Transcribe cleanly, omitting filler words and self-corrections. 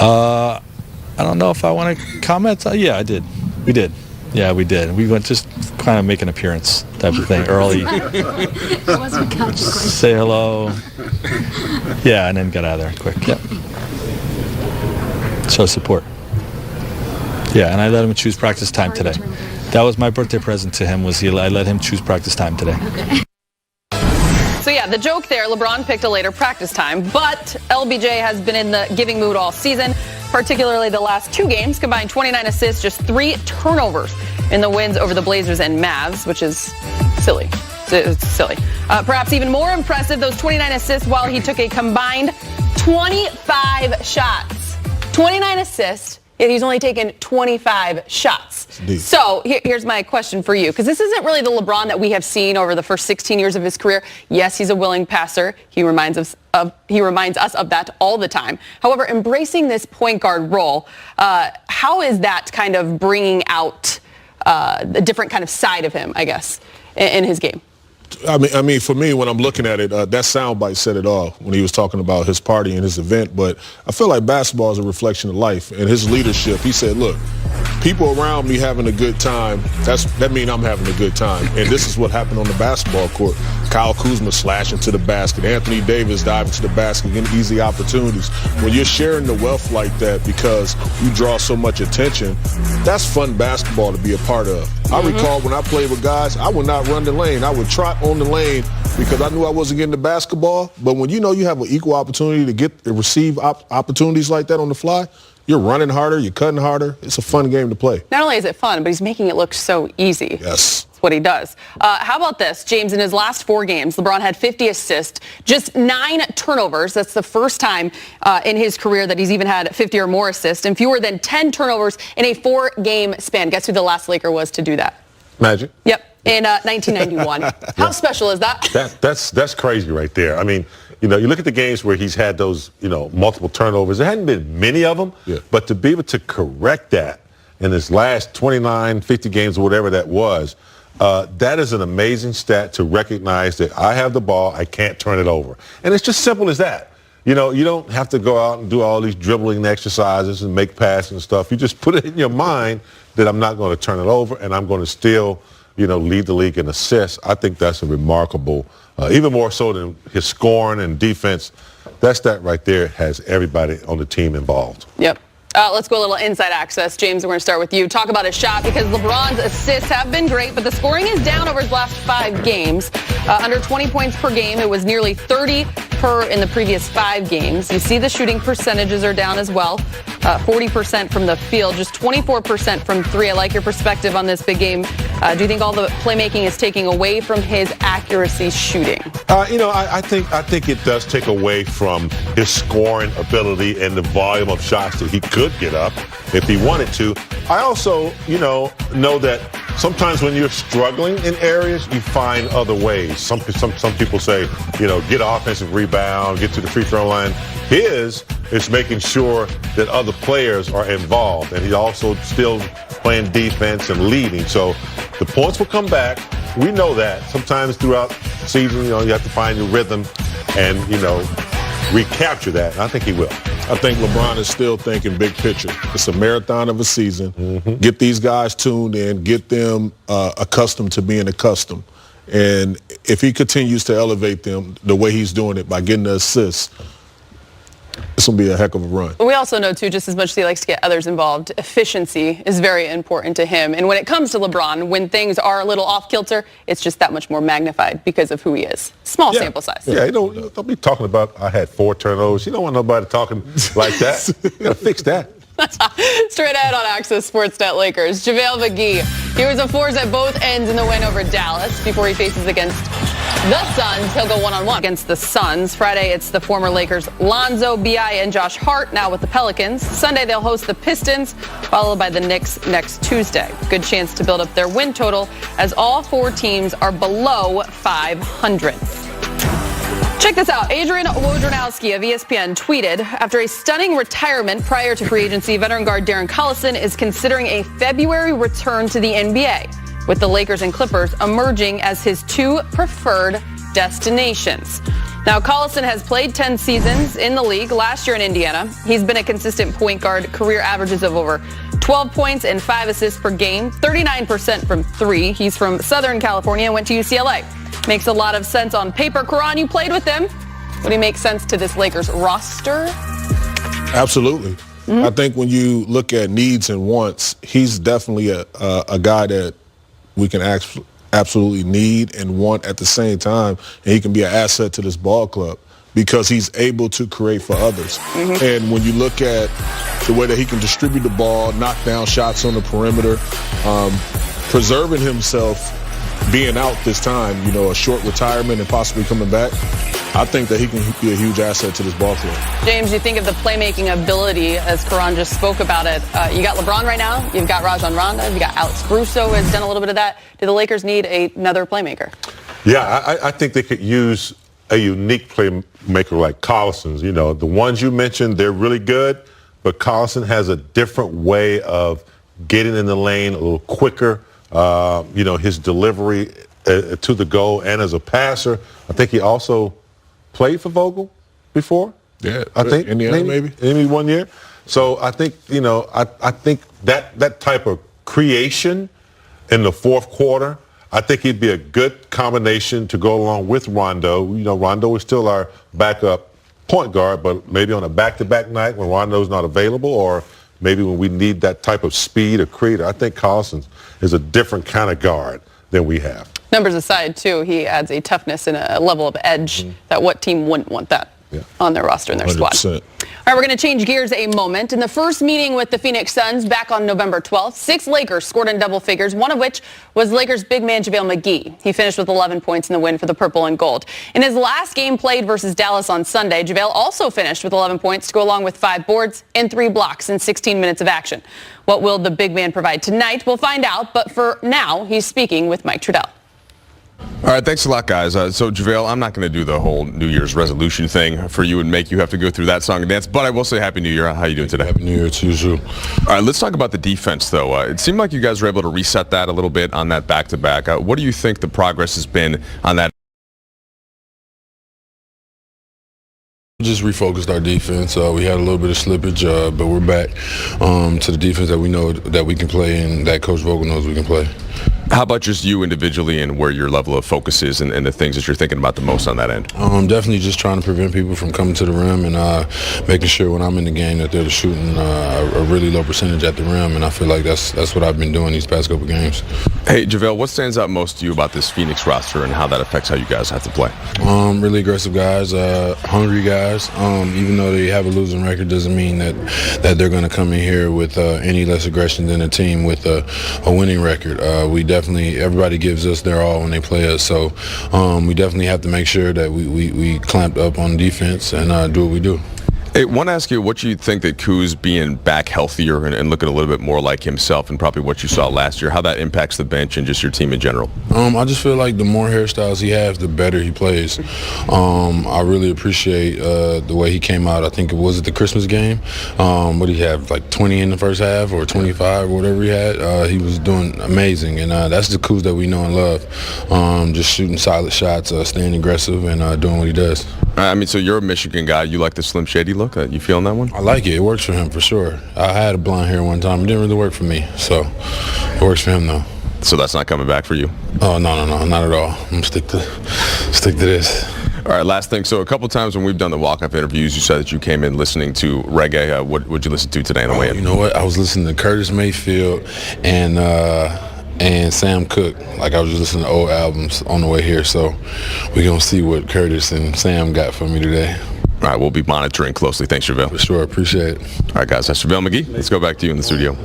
I don't know if I want to comment. Yeah, I did. We did. Yeah, we did. We went just kind of make an appearance type of thing early. It wasn't consequential. Say hello. Yeah, and then get out of there quick. Yeah. Show support. Yeah, and I let him choose practice time today. That was my birthday present to him. I let him choose practice time today. Okay. So yeah, the joke there, LeBron picked a later practice time, but LBJ has been in the giving mood all season, particularly the last 2 games, combined 29 assists, just 3 turnovers in the wins over the Blazers and Mavs, which is silly. It's silly. Perhaps even more impressive, those 29 assists while he took a combined 25 shots. 29 assists. Yet he's only taken 25 shots. So here's my question for you, because this isn't really the LeBron that we have seen over the first 16 years of his career. Yes, he's a willing passer. He reminds us of that all the time. However, embracing this point guard role, how is that kind of bringing out a different kind of side of him, I guess, in his game? I mean, for me, when I'm looking at it, that soundbite said it all when he was talking about his party and his event. But I feel like basketball is a reflection of life. And his leadership, he said, look, people around me having a good time, that means I'm having a good time. And this is what happened on the basketball court. Kyle Kuzma slashing to the basket. Anthony Davis diving to the basket, getting easy opportunities. When you're sharing the wealth like that because you draw so much attention, that's fun basketball to be a part of. I recall when I played with guys, I would not run the lane. I would trot on the lane because I knew I wasn't getting the basketball. But when you know you have an equal opportunity to receive opportunities like that on the fly, you're running harder, you're cutting harder. It's a fun game to play. Not only is it fun, but he's making it look so easy. Yes. That's what he does. How about this, James? In his last 4 games, LeBron had 50 assists, just 9 turnovers. That's the first time in his career that he's even had 50 or more assists, and fewer than 10 turnovers in a 4-game span. Guess who the last Laker was to do that? Magic. Yep, in 1991. How special is that? That's crazy right there. I mean, you look at the games where he's had those, multiple turnovers. There hadn't been many of them, but to be able to correct that in his last 29, 50 games or whatever that was, that is an amazing stat to recognize that I have the ball, I can't turn it over. And it's just simple as that. You don't have to go out and do all these dribbling exercises and make passes and stuff. You just put it in your mind that I'm not going to turn it over and I'm going to still, lead the league in assists. I think that's a remarkable, even more so than his scoring and defense. That stat right there has everybody on the team involved. Yep. Let's go a little inside access. James, we're going to start with you. Talk about his shot, because LeBron's assists have been great, but the scoring is down over his last 5 games. Under 20 points per game. It was nearly 30 per in the previous 5 games. You see the shooting percentages are down as well. 40% from the field, just 24% from 3. I like your perspective on this big game. Do you think all the playmaking is taking away from his accuracy shooting? I think it does take away from his scoring ability and the volume of shots that he could get up if he wanted to. I also, know that sometimes when you're struggling in areas, you find other ways. Some people say, get offensive rebound, get to the free throw line. His is making sure that other players are involved, and he's also still playing defense and leading. So the points will come back. We know that. Sometimes throughout the season, you have to find your rhythm and, recapture that. And I think he will. I think LeBron is still thinking big picture. It's a marathon of a season. Get these guys tuned in, get them accustomed to being accustomed. And if he continues to elevate them the way he's doing it by getting the assists, it's going to be a heck of a run. We also know, too, just as much as he likes to get others involved, efficiency is very important to him. And when it comes to LeBron, when things are a little off-kilter, it's just that much more magnified because of who he is. Small sample size. Yeah, don't be talking about I had 4 turnovers. You don't want nobody talking like that. You got to fix that. Straight ahead on Access Sportsnet Lakers, JaVale McGee. He was a force at both ends in the win over Dallas before he faces against the Suns. He'll go one-on-one against the Suns. Friday, it's the former Lakers Lonzo, B.I., and Josh Hart, now with the Pelicans. Sunday, they'll host the Pistons, followed by the Knicks next Tuesday. Good chance to build up their win total, as all 4 teams are below 500. Check this out. Adrian Wojnarowski of ESPN tweeted, after a stunning retirement prior to free agency, veteran guard Darren Collison is considering a February return to the NBA, with the Lakers and Clippers emerging as his 2 preferred destinations. Now, Collison has played 10 seasons in the league, last year in Indiana. He's been a consistent point guard, career averages of over 12 points and 5 assists per game, 39% from 3. He's from Southern California and went to UCLA. Makes a lot of sense on paper. Caron, you played with him. Would he make sense to this Lakers roster? Absolutely. I think when you look at needs and wants, he's definitely a guy that we can absolutely need and want at the same time, and he can be an asset to this ball club because he's able to create for others. And when you look at the way that he can distribute the ball, knock down shots on the perimeter, preserving himself, being out this time, a short retirement and possibly coming back, I think that he can be a huge asset to this ball club. James, you think of the playmaking ability, as Caron just spoke about it. You got LeBron right now. You've got Rajon Rondo. You've got Alex Caruso has done a little bit of that. Do the Lakers need another playmaker? Yeah, I think they could use a unique playmaker like Collison's. The ones you mentioned, they're really good, but Collison has a different way of getting in the lane a little quicker. His delivery to the goal and as a passer. I think he also played for Vogel before. Yeah, I think Indiana maybe 1 year. So I think I think that type of creation in the fourth quarter, I think he'd be a good combination to go along with Rondo. Rondo is still our backup point guard, but maybe on a back-to-back night when Rondo's not available, or maybe when we need that type of speed or creator, I think Collison is a different kind of guard than we have. Numbers aside, too, he adds a toughness and a level of edge that what team wouldn't want that on their roster and their 100%. squad. All right, we're going to change gears a moment. In the first meeting with the Phoenix Suns back on November 12th, 6 Lakers scored in double figures, one of which was Lakers big man JaVale McGee. He finished with 11 points in the win for the purple and gold. In his last game played versus Dallas on Sunday, JaVale also finished with 11 points to go along with 5 boards and 3 blocks in 16 minutes of action. What will the big man provide tonight? We'll find out, but for now, he's speaking with Mike Trudell. All right, thanks a lot, guys. So, JaVale, I'm not going to do the whole New Year's resolution thing for you and make you have to go through that song and dance, but I will say Happy New Year. How you doing today? Happy New Year to you, too. All right, let's talk about the defense, though. It seemed like you guys were able to reset that a little bit on that back-to-back. What do you think the progress has been on that? Just refocused our defense. We had a little bit of slippage, but we're back to the defense that we know that we can play and that Coach Vogel knows we can play. How about just you individually and where your level of focus is and the things that you're thinking about the most on that end? Definitely just trying to prevent people from coming to the rim and making sure when I'm in the game that they're shooting a really low percentage at the rim, and I feel like that's what I've been doing these past couple games. Hey, JaVale, what stands out most to you about this Phoenix roster and how that affects how you guys have to play? Really aggressive guys, hungry guys. Even though they have a losing record doesn't mean that they're going to come in here with any less aggression than a team with a winning record. We definitely, everybody gives us their all when they play us, so we definitely have to make sure that we clamp up on defense and do what we do. Hey, I want to ask you what you think that Kuz being back healthier and looking a little bit more like himself and probably what you saw last year, how that impacts the bench and just your team in general. I just feel like the more hairstyles he has, the better he plays. I really appreciate the way he came out. I think it was the Christmas game. What did he have, like 20 in the first half or 25 or whatever he had? He was doing amazing, and that's the Kuz that we know and love. Just shooting solid shots, staying aggressive, and doing what he does. I mean, so you're a Michigan guy. You like the Slim Shady look? You feeling that one? I like it. It works for him for sure. I had a blonde hair one time. It didn't really work for me, so it works for him though. So that's not coming back for you? Oh, no, not at all. I'm gonna stick to this. All right, last thing. So a couple times when we've done the walk-up interviews, you said that you came in listening to reggae. What would you listen to today on the way in? You know what? I was listening to Curtis Mayfield and Sam Cooke. Like, I was just listening to old albums on the way here, so we're going to see what Curtis and Sam got for me today. All right, we'll be monitoring closely. Thanks, JaVale. For sure, appreciate it. All right, guys, that's JaVale McGee. Let's go back to you in the studio.